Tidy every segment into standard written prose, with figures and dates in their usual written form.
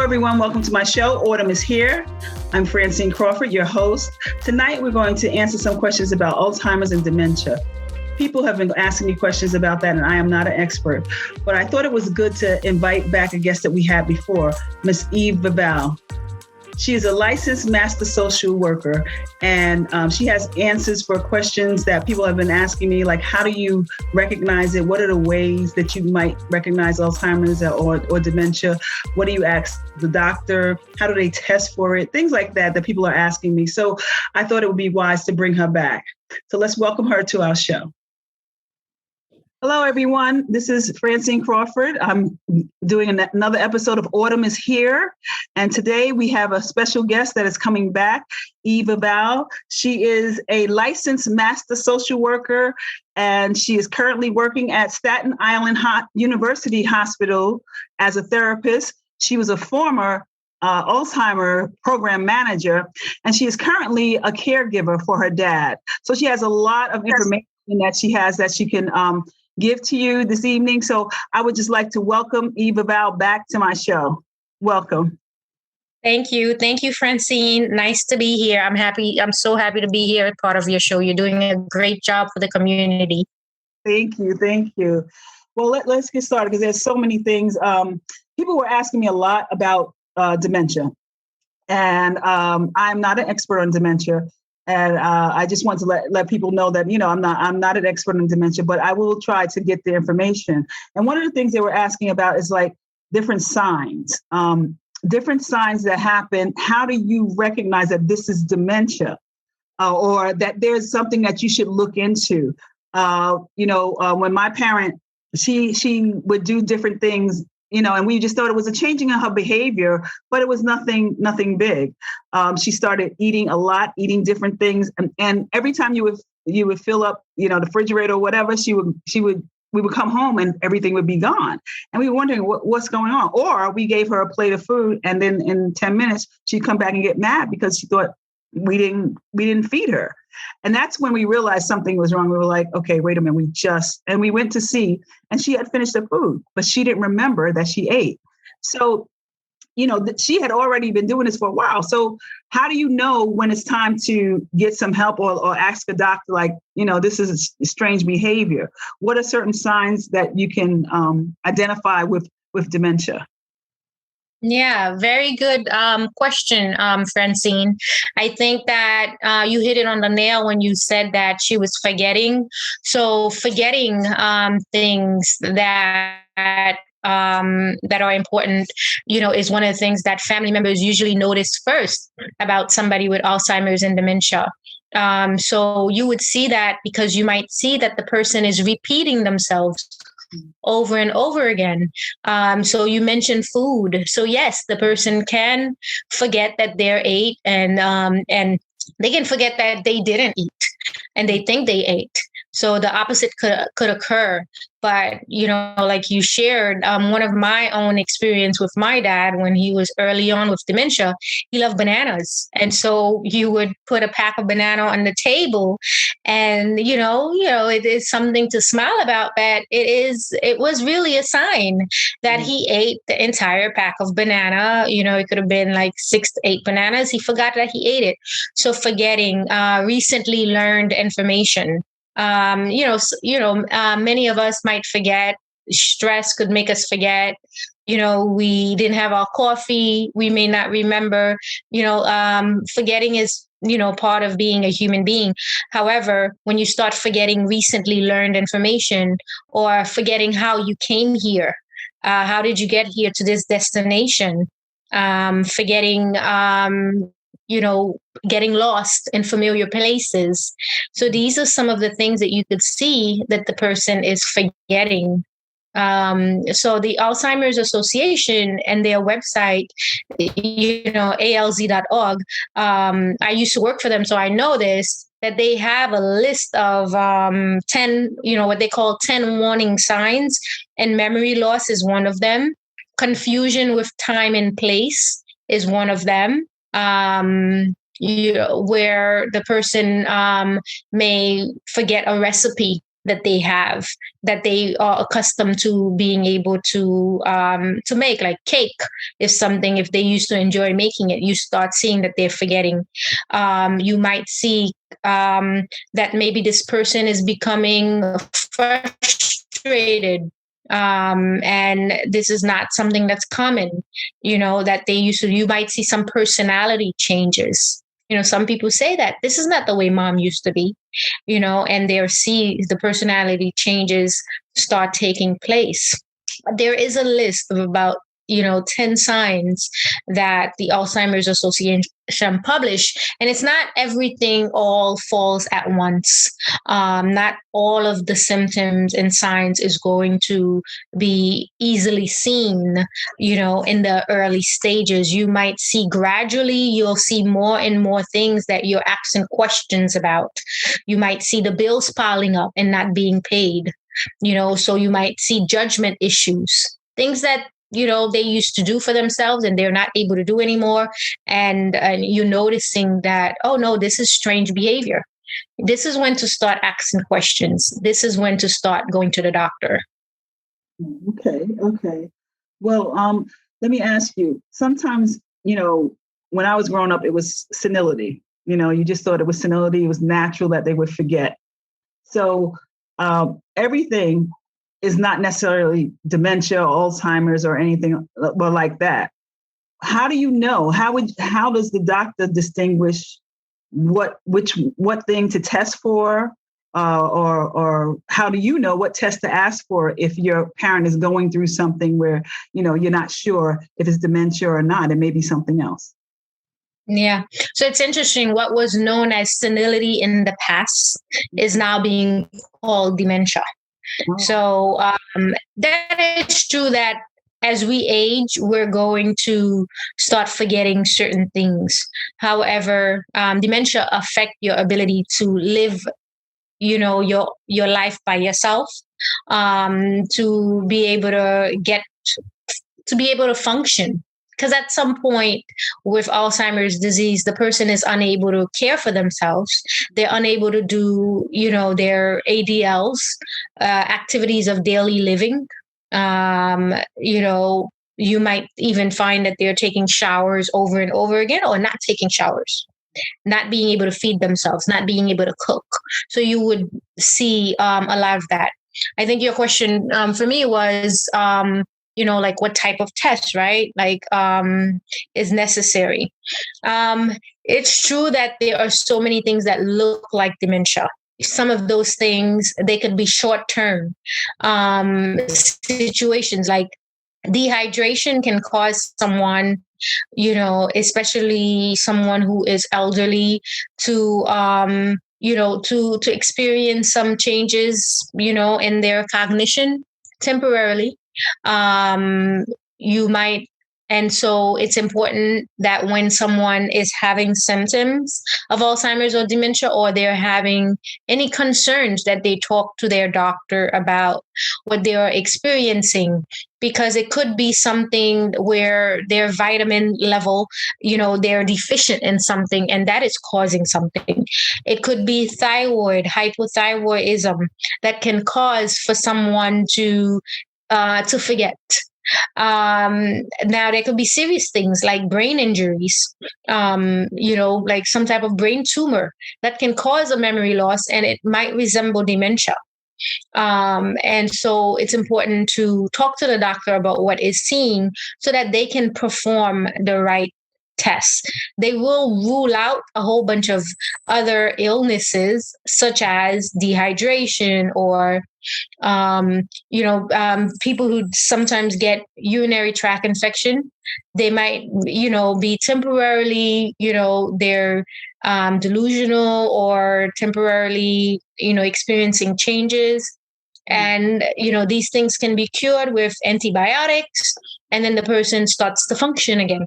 everyone. Welcome to my show. Autumn is here. I'm Francine Crawford, your host. Tonight, we're going to answer some questions about Alzheimer's and dementia. People have been asking me questions about that, and I am not an expert, but I thought it was good to invite back a guest that we had before, Miss Eve Vaval. She is a licensed master social worker, and she has answers for questions that people have been asking me, like how do you recognize it? What are the ways that you might recognize Alzheimer's or dementia? What do you ask the doctor? How do they test for it? Things like that people are asking me. So I thought it would be wise to bring her back. So let's welcome her to our show. Hello, everyone. This is Francine Crawford. I'm doing another episode of Autumn is Here. And today we have a special guest that is coming back, Eve Vaval. She is a licensed master social worker, and she is currently working at Staten Island University Hospital as a therapist. She was a former Alzheimer program manager, and she is currently a caregiver for her dad. So she has a lot of information that she can give to you this evening. So I would just like to welcome Eve Vaval back to my show. Welcome. Thank you. Thank you, Francine. Nice to be here. I'm so happy to be here as part of your show. You're doing a great job for the community. Thank you. Thank you. Well, let's get started because there's so many things. People were asking me a lot about dementia, and I'm not an expert on dementia. And I just want to let people know that, I'm not an expert in dementia, but I will try to get the information. And one of the things they were asking about is like different signs that happen. How do you recognize that this is dementia or that there's something that you should look into? When my parent, she would do different things, and we just thought it was a changing of her behavior, but it was nothing big. She started eating a lot, eating different things. And every time you would fill up, the refrigerator or whatever, we would come home and everything would be gone. And we were wondering what's going on. Or we gave her a plate of food and then in 10 minutes, she'd come back and get mad because she thought we didn't feed her. And that's when we realized something was wrong. We were like, okay, wait a minute. And we went to see, and she had finished the food, but she didn't remember that she ate. So, she had already been doing this for a while. So how do you know when it's time to get some help or ask a doctor, like, this is strange behavior? What are certain signs that you can identify with dementia? Yeah, very good question, Francine. I think that you hit it on the nail when you said that she was forgetting. So forgetting things that are important, is one of the things that family members usually notice first about somebody with Alzheimer's and dementia. So you would see that because you might see that the person is repeating themselves over and over again. So you mentioned food. So yes, the person can forget that they're ate and they can forget that they didn't eat and they think they ate. So the opposite could occur. But, like you shared, one of my own experience with my dad when he was early on with dementia, he loved bananas. And so you would put a pack of banana on the table and, it is something to smile about, but it was really a sign that he ate the entire pack of banana. It could have been like 6 to 8 bananas. He forgot that he ate it. So forgetting recently learned information. Many of us might forget. Stress could make us forget. We didn't have our coffee. We may not remember. Forgetting is, part of being a human being. However, when you start forgetting recently learned information or forgetting how you came here, how did you get here to this destination? Forgetting getting lost in familiar places. So these are some of the things that you could see that the person is forgetting. So the Alzheimer's Association and their website, alz.org, I used to work for them, so I know this, that they have a list of 10, what they call 10 warning signs, and memory loss is one of them. Confusion with time and place is one of them. Where the person may forget a recipe that they have, that they are accustomed to being able to make, like cake. If they used to enjoy making it, you start seeing that they're forgetting. You might see that maybe this person is becoming frustrated, and this is not something that's common, that they used to. You might see some personality changes. Some people say that this is not the way mom used to be, and they'll see the personality changes start taking place. There is a list of about 10 signs that the Alzheimer's Association published, and it's not everything all falls at once. Not all of the symptoms and signs is going to be easily seen, in the early stages. You might see gradually, you'll see more and more things that you're asking questions about. You might see the bills piling up and not being paid, so you might see judgment issues, things that they used to do for themselves and they're not able to do anymore. And you're noticing that, oh no, this is strange behavior. This is when to start asking questions. This is when to start going to the doctor. Okay. Well, let me ask you, sometimes, when I was growing up, it was senility. You just thought it was senility. It was natural that they would forget. So everything is not necessarily dementia, Alzheimer's, or anything like that. How do you know? How does the doctor distinguish what thing to test for, or how do you know what test to ask for if your parent is going through something where you're not sure if it's dementia or not? It may be something else. Yeah. So it's interesting. What was known as senility in the past is now being called dementia. Oh. So that is true that as we age, we're going to start forgetting certain things. However, dementia affect your ability to live, your life by yourself, to be able to function. Because at some point with Alzheimer's disease, the person is unable to care for themselves. They're unable to do, their ADLs, activities of daily living. You might even find that they're taking showers over and over again, or not taking showers, not being able to feed themselves, not being able to cook. So you would see a lot of that. I think your question for me was, like what type of test, right? Is necessary. It's true that there are so many things that look like dementia. Some of those things, they could be short-term situations, like dehydration can cause someone, especially someone who is elderly, to to experience some changes, in their cognition temporarily. And so it's important that when someone is having symptoms of Alzheimer's or dementia, or they're having any concerns, that they talk to their doctor about what they are experiencing, because it could be something where their vitamin level, they're deficient in something, and that is causing something. It could be thyroid, hypothyroidism, that can cause for someone to forget. Now there could be serious things like brain injuries, like some type of brain tumor that can cause a memory loss, and it might resemble dementia. And so it's important to talk to the doctor about what is seen so that they can perform the right tests. They will rule out a whole bunch of other illnesses, such as dehydration, or people who sometimes get urinary tract infection. They might, be temporarily, they're delusional, or temporarily, experiencing changes. And, these things can be cured with antibiotics, and then the person starts to function again.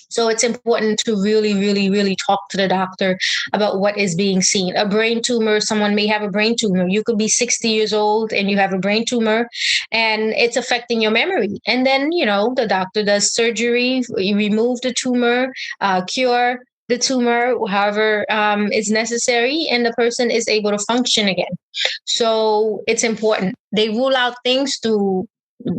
So it's important to really, really, really talk to the doctor about what is being seen. A brain tumor, someone may have a brain tumor. You could be 60 years old and you have a brain tumor, and it's affecting your memory. And then, the doctor does surgery, you remove the tumor, cure, the tumor, however, is necessary, and the person is able to function again. So it's important. They rule out things through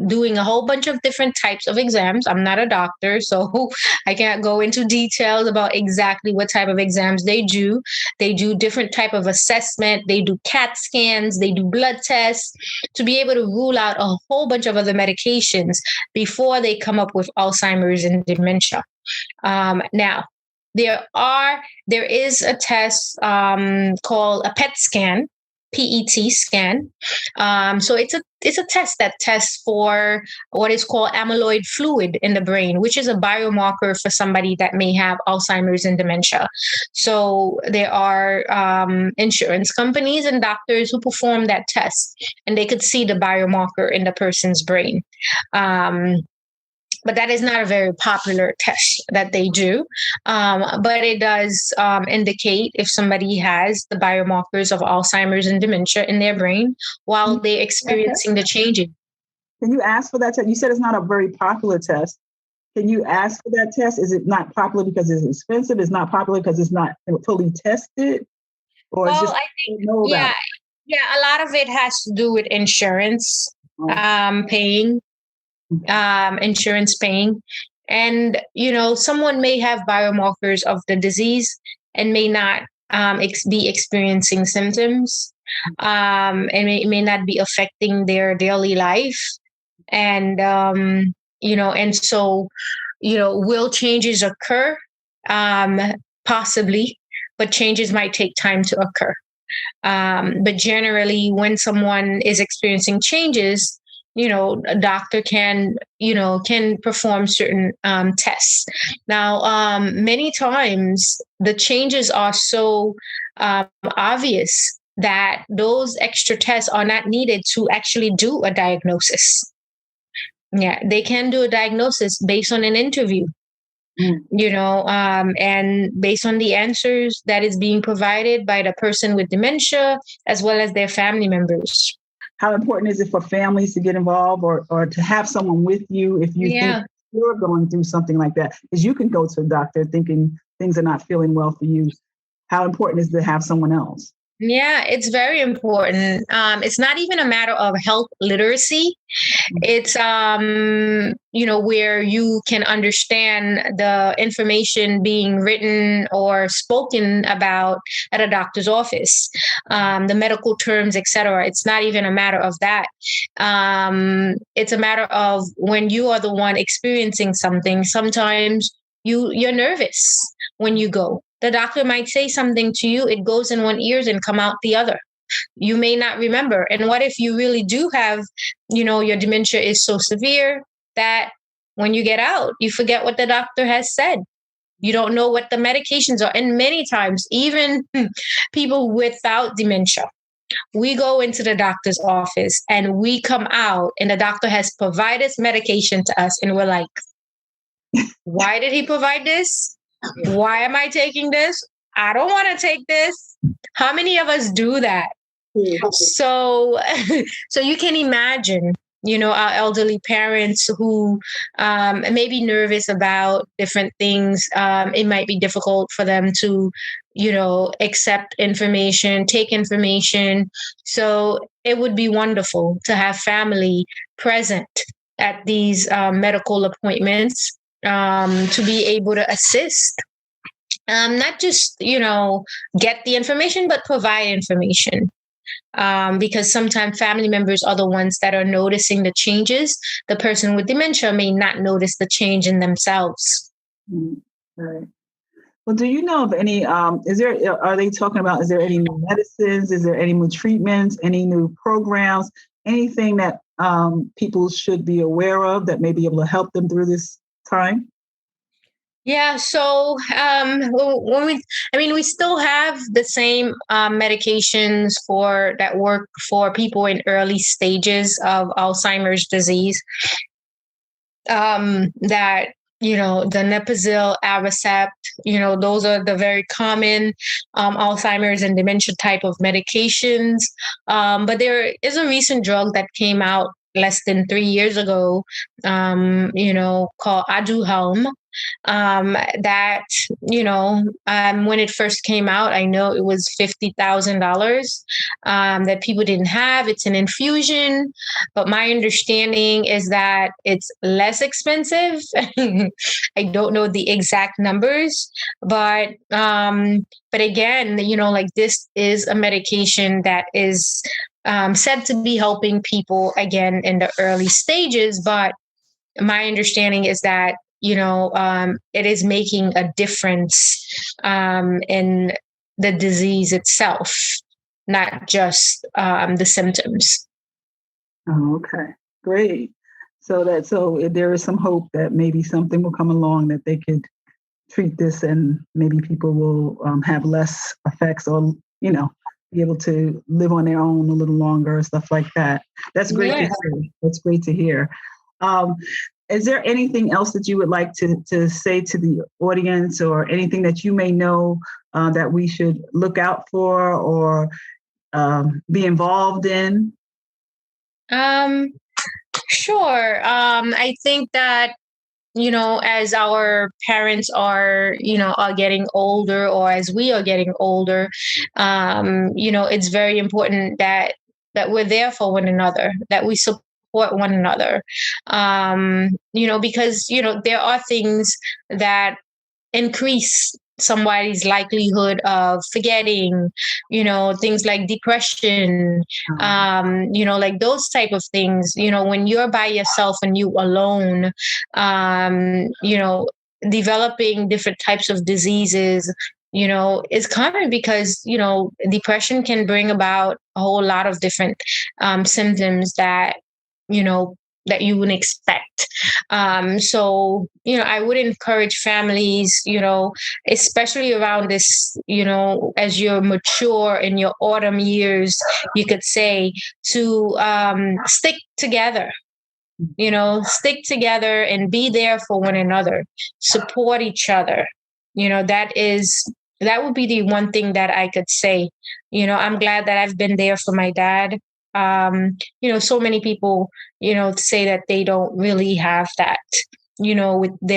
doing a whole bunch of different types of exams. I'm not a doctor, so I can't go into details about exactly what type of exams they do. They do different type of assessment. They do CAT scans. They do blood tests to be able to rule out a whole bunch of other medications before they come up with Alzheimer's and dementia. Now, there is a test called a PET scan, PET scan. So it's a test that tests for what is called amyloid fluid in the brain, which is a biomarker for somebody that may have Alzheimer's and dementia. So there are insurance companies and doctors who perform that test, and they could see the biomarker in the person's brain. But that is not a very popular test that they do. But it does indicate if somebody has the biomarkers of Alzheimer's and dementia in their brain while they're experiencing the changes. Can you ask for that test? You said it's not a very popular test. Can you ask for that test? Is it not popular because it's expensive? It's not popular because it's not fully tested? Or Well, just I think, a lot of it has to do with insurance paying. Insurance paying. And, someone may have biomarkers of the disease and may not be experiencing symptoms, and may not be affecting their daily life. And, and so, will changes occur? Possibly, but changes might take time to occur. But generally, when someone is experiencing changes, a doctor can perform certain tests. Now, many times the changes are so obvious that those extra tests are not needed to actually do a diagnosis. Yeah, they can do a diagnosis based on an interview. And based on the answers that is being provided by the person with dementia, as well as their family members. How important is it for families to get involved or to have someone with you if you think you're going through something like that? Because you can go to a doctor thinking things are not feeling well for you. How important is it to have someone else? Yeah, it's very important. It's not even a matter of health literacy. It's, where you can understand the information being written or spoken about at a doctor's office, the medical terms, etc. It's not even a matter of that. It's a matter of when you are the one experiencing something, sometimes you're nervous when you go. The doctor might say something to you, it goes in one ear and come out the other. You may not remember. And what if you really do have, your dementia is so severe that when you get out, you forget what the doctor has said. You don't know what the medications are. And many times, even people without dementia, we go into the doctor's office and we come out and the doctor has provided medication to us. And we're like, why did he provide this? Why am I taking this? I don't want to take this. How many of us do that? So you can imagine, our elderly parents who may be nervous about different things. It might be difficult for them to, accept information, take information. So it would be wonderful to have family present at these medical appointments. To be able to assist, not just, get the information, but provide information. Because sometimes family members are the ones that are noticing the changes. The person with dementia may not notice the change in themselves. Right. Well, do you know of any, is there any new medicines? Is there any new treatments, any new programs, anything that people should be aware of that may be able to help them through this time? Yeah, so we still have the same medications that work for people in early stages of Alzheimer's disease. That the Nepozil, Aricept, those are the very common Alzheimer's and dementia type of medications. But there is a recent drug that came out less than 3 years ago, called Aduhelm. that, when it first came out, I know it was $50,000 that people didn't have. It's an infusion, but my understanding is that it's less expensive. I don't know the exact numbers, but again, like this is a medication that is said to be helping people again in the early stages. But my understanding is that, it is making a difference in the disease itself, not just the symptoms. Oh, okay, great. So there is some hope that maybe something will come along that they could treat this, and maybe people will have less effects, or be able to live on their own a little longer, stuff like that. That's great to hear. That's great to hear. Is there anything else that you would like to say to the audience, or anything that you may know that we should look out for or be involved in? Sure. I think that, as our parents are getting older, or as we are getting older, it's very important that we're there for one another, that we support one another, because, there are things that increase somebody's likelihood of forgetting, things like depression, like those type of things, when you're by yourself and you alone, developing different types of diseases, is common because, depression can bring about a whole lot of different symptoms that, that you wouldn't expect. So, I would encourage families, especially around this, as you're mature in your autumn years, you could say, to stick together. Stick together and be there for one another, support each other. That would be the one thing that I could say. I'm glad that I've been there for my dad. So many people, say that they don't really have that, they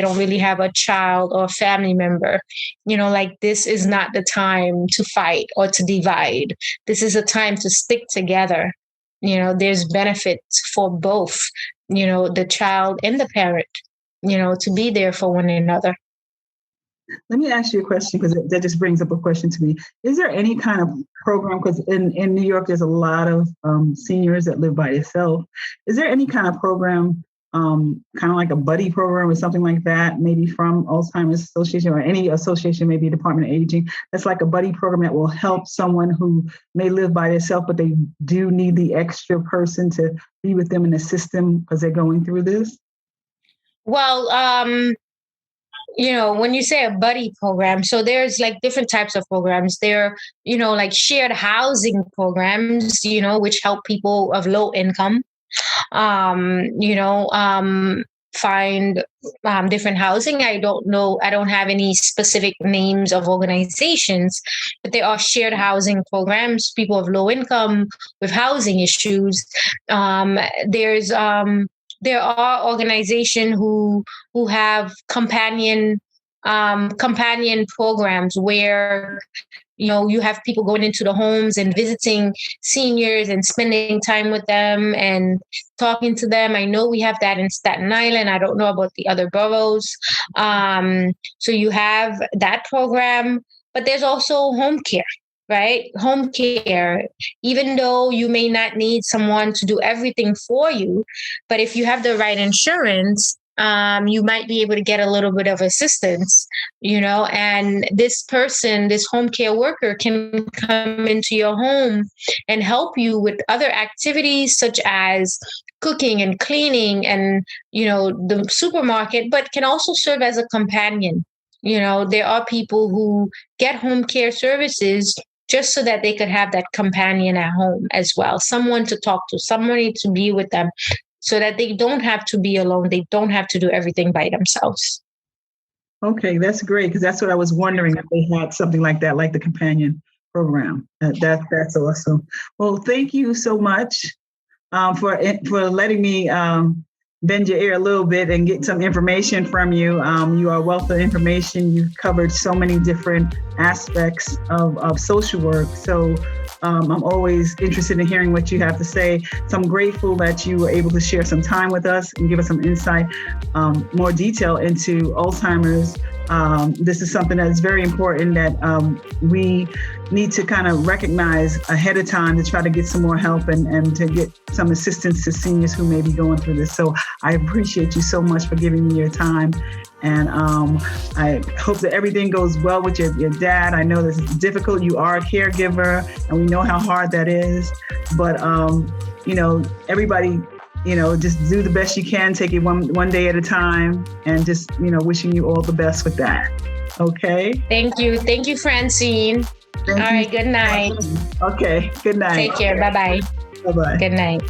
don't really have a child or a family member, like this is not the time to fight or to divide. This is a time to stick together. There's benefits for both, the child and the parent, to be there for one another. Let me ask you a question, because that just brings up a question to me. Is there any kind of program, because in New York, there's a lot of seniors that live by themselves. Is there any kind of program, kind of like a buddy program or something like that, maybe from Alzheimer's Association or any association, maybe Department of Aging, that's like a buddy program that will help someone who may live by themselves, but they do need the extra person to be with them in the system because they're going through this? Well, when you say a buddy program, so there's like different types of programs. There, like shared housing programs, which help people of low income, find different housing. I don't know. I don't have any specific names of organizations, but there are shared housing programs, people of low income with housing issues. There are organizations who have companion programs where you have people going into the homes and visiting seniors and spending time with them and talking to them. I know we have that in Staten Island. I don't know about the other boroughs. So you have that program, but there's also home care. Right? Home care, even though you may not need someone to do everything for you, but if you have the right insurance, you might be able to get a little bit of assistance, and this person, this home care worker can come into your home and help you with other activities such as cooking and cleaning and, the supermarket, but can also serve as a companion. There are people who get home care services just so that they could have that companion at home as well, someone to talk to, somebody to be with them, so that they don't have to be alone. They don't have to do everything by themselves. Okay, that's great, because that's what I was wondering, if they had something like that, like the companion program. That's awesome. Well, thank you so much for letting me bend your ear a little bit and get some information from you. You are a wealth of information. You've covered so many different aspects of social work. So I'm always interested in hearing what you have to say. So I'm grateful that you were able to share some time with us and give us some insight, more detail into Alzheimer's. This is something that's very important that we need to kind of recognize ahead of time to try to get some more help and to get some assistance to seniors who may be going through this. So I appreciate you so much for giving me your time. And I hope that everything goes well with your dad. I know this is difficult. You are a caregiver, and we know how hard that is. But, everybody, just do the best you can. Take it one day at a time, and just, wishing you all the best with that. Okay. Thank you. Thank you, Francine. All right. Good night. Okay. Good night. Take care. Bye-bye. Bye-bye. Good night.